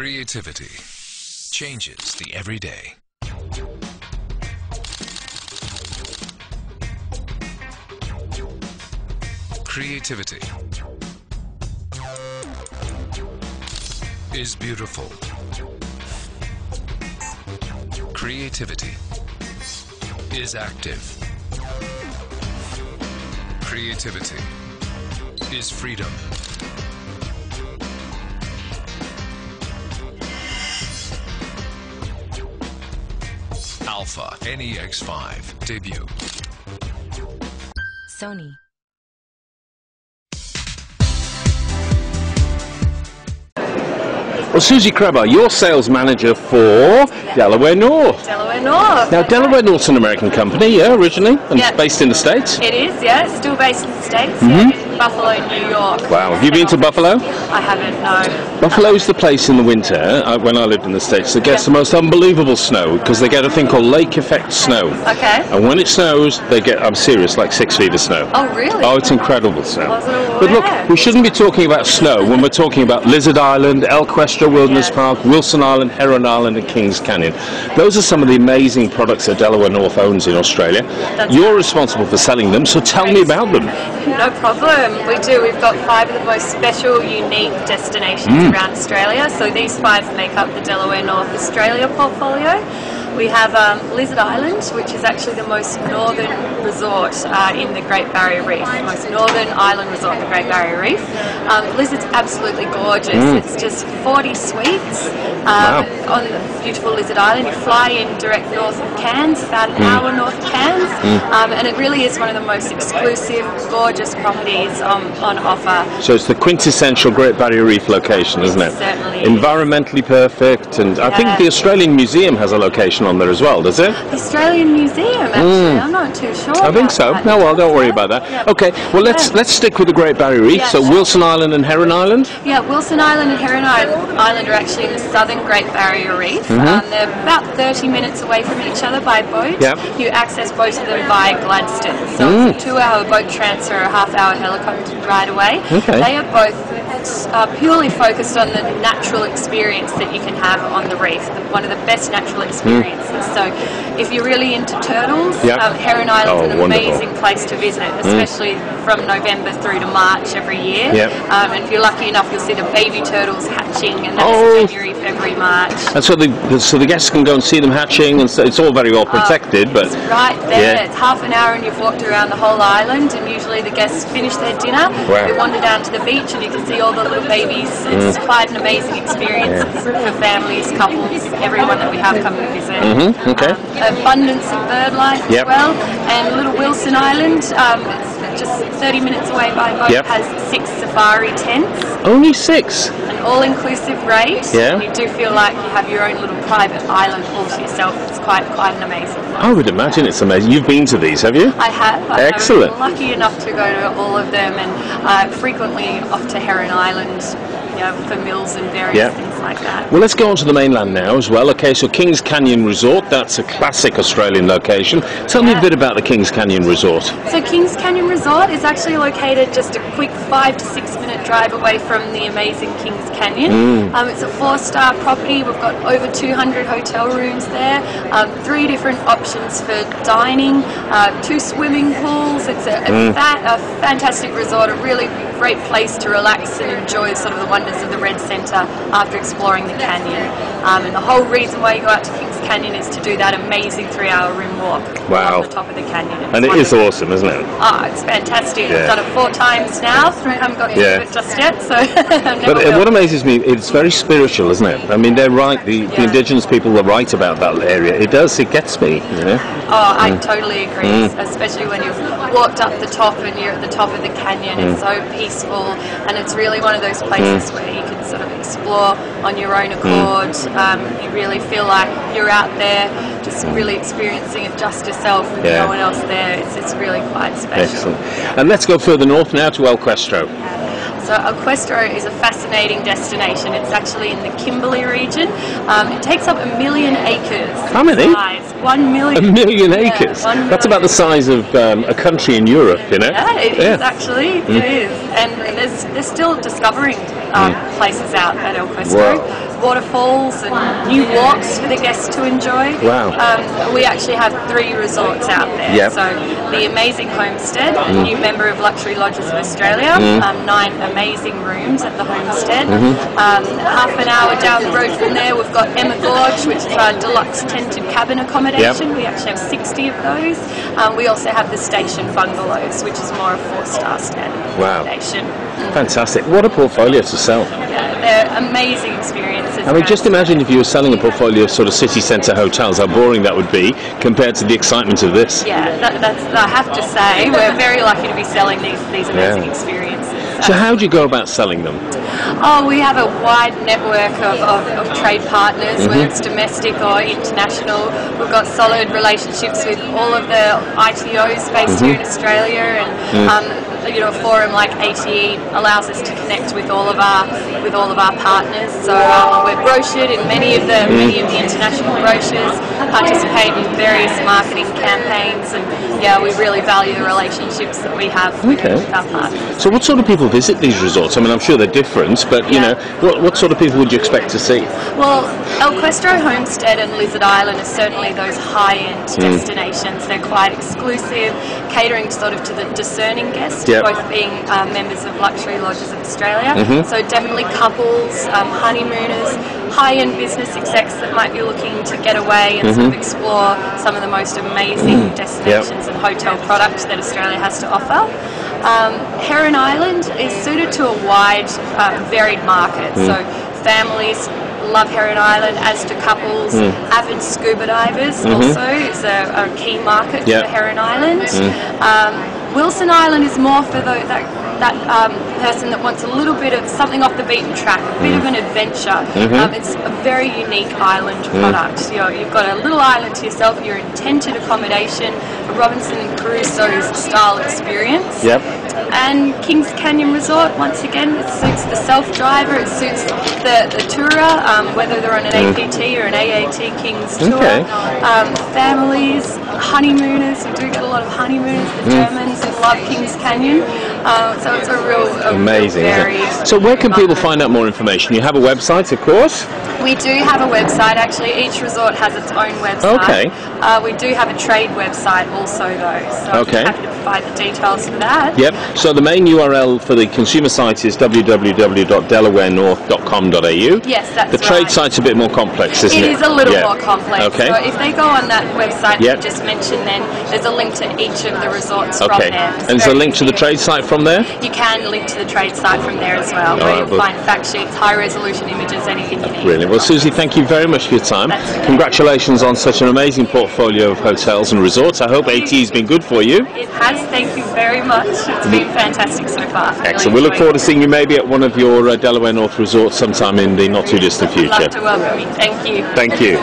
Creativity changes the everyday. Creativity is beautiful. Creativity is active. Creativity is freedom. Alpha NEX5 debut. Sony. Well, Susie Kreber, you're sales manager for Delaware North. Delaware North. Now, Delaware North's an American company, yeah, originally, and it's based in the States? It is, yeah. It's still based in the States, yeah, in Buffalo, New York. Wow. Have you been to Buffalo? I haven't, no. Buffalo's the place in the winter, when I lived in the States, that gets the most unbelievable snow, because they get a thing called lake effect snow. Okay. And when it snows, they get, I'm serious, like 6 feet of snow. Oh, really? Oh, it's incredible snow. Wasn't aware. But look, we shouldn't be talking about snow when we're talking about Lizard Island, El Cuesta Wilderness Park, Wilson Island, Heron Island, and Kings Canyon. Those are some of the amazing products that Delaware North owns in Australia. You're responsible for selling them, so tell me about them. No problem. We do. We've got 5 of the most special, unique destinations around Australia. So these 5 make up the Delaware North Australia portfolio. We have Lizard Island, which is actually the most northern resort in the Great Barrier Reef, the most northern island resort in the Great Barrier Reef. Lizard's absolutely gorgeous. It's just 40 suites on the beautiful Lizard Island. You fly in direct north of Cairns, about an hour north of Cairns, and it really is one of the most exclusive, gorgeous properties on offer. So it's the quintessential Great Barrier Reef location, isn't it? Certainly. Environmentally perfect, and I think the Australian Museum has a location on there as well, does it? The Australian Museum, actually, I'm not too sure. I think so. No, well, don't worry about that. Yeah. Okay, well, let's stick with the Great Barrier Reef. Yeah, so sure. Wilson Island and Heron Island? Yeah, Wilson Island and Heron Island are actually in the southern Great Barrier Reef. They're about 30 minutes away from each other by boat. Yep. You access both of them via Gladstone. So it's a 2-hour boat transfer, a half-hour helicopter ride away. Okay. They are both purely focused on the natural experience that you can have on the reef, one of the best natural experiences. So if you're really into turtles, Heron Island's an amazing place to visit, especially from November through to March every year. And if you're lucky enough, you'll see the baby turtles hatching, and that's January, February, March. And so the guests can go and see them hatching, and so it's all very well protected, but... It's right there. It's half an hour and you've walked around the whole island, and usually the guests finish their dinner, they wander down to the beach, and you can see all the little babies. It's quite an amazing experience for families, couples, everyone that we have come to visit. Abundance of bird life as well, and little Wilson Island, it's just 30 minutes away by boat, has 6 safari tents. Only 6? An all-inclusive rate. You do feel like you have your own little private island all to yourself. It's quite an amazing one. I would imagine it's amazing. You've been to these, have you? I have. Excellent. I'm lucky enough to go to all of them, and frequently off to Heron Island, for meals and various things like that. Well, let's go on to the mainland now as well. Okay, so Kings Canyon Resort, that's a classic Australian location. Tell me a bit about the Kings Canyon Resort. So Kings Canyon Resort is actually located just a quick 5 to 6 minute drive away from the amazing Kings Canyon. It's a 4-star property. We've got over 200 hotel rooms there, 3 different options for dining, 2 swimming pools. It's a fantastic resort, a really great place to relax and enjoy sort of the wonders of the Red Centre after exploring the canyon. And the whole reason why you go out to Kings Canyon is to do that amazing 3-hour rim walk on the top of the canyon. And it is awesome, isn't it? Oh, it's fantastic. I've done it 4 times now. I haven't got into it just yet, so But what amazes me, it's very spiritual, isn't it? I mean, they're right, the indigenous people are right about that area. It gets me, you know? Oh, I totally agree, especially when you've walked up the top and you're at the top of the canyon. It's so peaceful, and it's really one of those places where you can sort of explore on your own accord. You really feel like you're out there just really experiencing it just yourself with no one else there. It's really quite special. Excellent. And let's go further north now to El Cuesta. So El Cuesta is a fascinating destination. It's actually in the Kimberley region. It takes up 1 million acres. How many? 1 million. 1 million acres? 1 million. That's about the size of a country in Europe, you know? Yeah, it is actually. It is. And they're still discovering places out at El Cuesta. waterfalls and new walks for the guests to enjoy. Wow. We actually have 3 resorts out there. Yep. So the Amazing Homestead, a new member of Luxury Lodges of Australia, 9 amazing rooms at the Homestead. Half an hour down the road from there, we've got Emma Gorge, which is our deluxe tented cabin accommodation. Yep. We actually have 60 of those. We also have the Station Bungalows, which is more a 4-star standard accommodation. Fantastic. What a portfolio to sell. Yeah, they're amazing experiences. I mean, just imagine if you were selling a portfolio of sort of city centre hotels, how boring that would be compared to the excitement of this. Yeah, that's, I have to say, we're very lucky to be selling these amazing experiences. So how do you go about selling them? Oh, we have a wide network of trade partners, whether it's domestic or international. We've got solid relationships with all of the ITOs based here in Australia, and a forum like ATE allows us to connect with all of our partners. So we're brochured in many of the international brochures, participate in various marketing campaigns, and we really value the relationships that we have with our partners. So what sort of people visit these resorts? I mean, I'm sure they're different, but you know, what sort of people would you expect to see? Well, El Questro Homestead and Lizard Island are certainly those high-end destinations. They're quite exclusive, catering sort of to the discerning guest, both being members of Luxury Lodges of Australia. So definitely couples, honeymooners, high-end business execs that might be looking to get away and sort of explore some of the most amazing destinations and hotel products that Australia has to offer. Heron Island is suited to a wide, varied market. So families love Heron Island, as do couples. Avid scuba divers also is a key market for Heron Island. Wilson Island is more for that person that wants a little bit of something off the beaten track, a bit of an adventure. It's a very unique island product. You've got a little island to yourself, you're in tented accommodation, a Robinson Crusoe style experience. And Kings Canyon Resort, once again, it suits the self-driver, it suits the tourer, whether they're on an APT or an AAT Kings tour. Families, honeymooners, we do get a lot of honeymooners, the Germans who love Kings Canyon. So it's a real amazing. So where can people find out more information? You have a website, of course? We do have a website, actually. Each resort has its own website. We do have a trade website also, though, so I'm happy to provide the details for that. So the main URL for the consumer site is www.delawarenorth.com.au. Yes, that's The trade site's a bit more complex, isn't it? It is a little more complex. Okay. So if they go on that website you just mentioned, then there's a link to each of the resorts from there. And is there a link to the trade site from there? You can link to the trade site from there as well, where you'll find fact sheets, high-resolution images, anything you need. Brilliant. Well, Susie, thank you very much for your time. Congratulations on such an amazing portfolio of hotels and resorts. I hope AT has been good for you. It has. Thank you very much. It's been fantastic so far. Excellent. We look forward to seeing you maybe at one of your Delaware North resorts sometime in the not-too-distant future. I'd love to welcome you. Thank you. Thank you.